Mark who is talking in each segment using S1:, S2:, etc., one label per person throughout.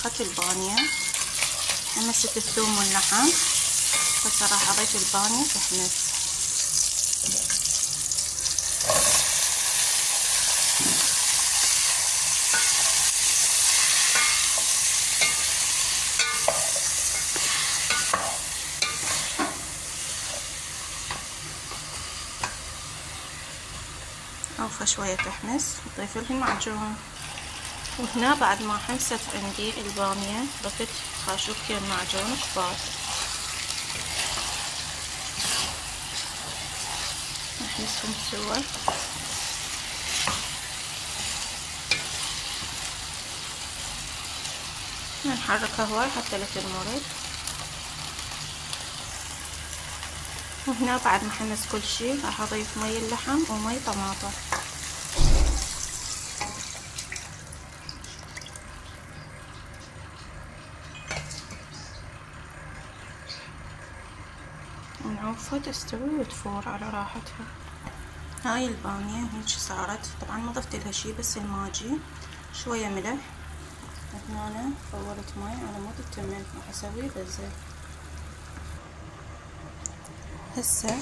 S1: طبخت البامية، حمست الثوم واللحم، هسه راح اضيف البامية تحمس. اوفى شوية تحمس، نضيف لها المعجون. وهنا بعد ما حمست عندي البامية ضفت خاشوقتين معجون كبار، نحمسهم سوا. نحركها هواي حتى لا تنمرد. وهنا بعد ما حمس كل شي راح اضيف مي اللحم ومي طماطم. ونعوفها تستوي وتفور على راحتها. هاي البامية هيك صارت، طبعا ما ضفت لها شي بس الماجي شوية ملح. هنا أنا فورت مي على مود التمن، راح اسوي بزل. هسه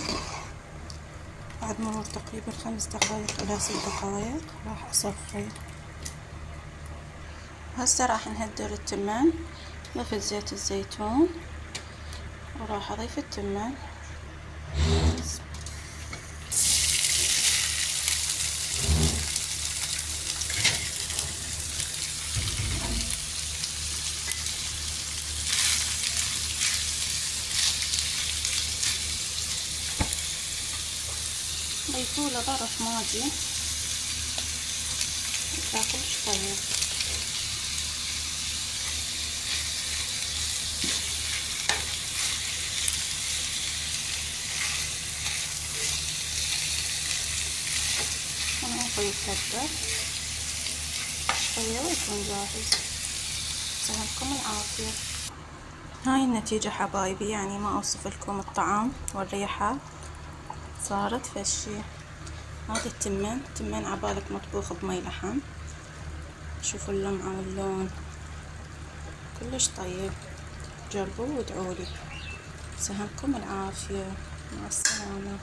S1: بعد مرور تقريبا 5 دقايق الى 6 دقايق راح اصفي. هسه راح نهدر التمن، ضفت زيت الزيتون وراح اضيف التمن. ضيفوا له ظرف ماجي كلش طيب. ونعطيه يتهدر شوية ويكون جاهز. سلامكم العافية. هاي النتيجة حبايبي، يعني ما اوصف لكم الطعم والريحة، صارت فشي. هذا التمن عبالك مطبوخ بمي لحم، شوفوا اللمعة واللون كلش طيب. جربوا وادعولي. سهمكم العافية، مع السلامة.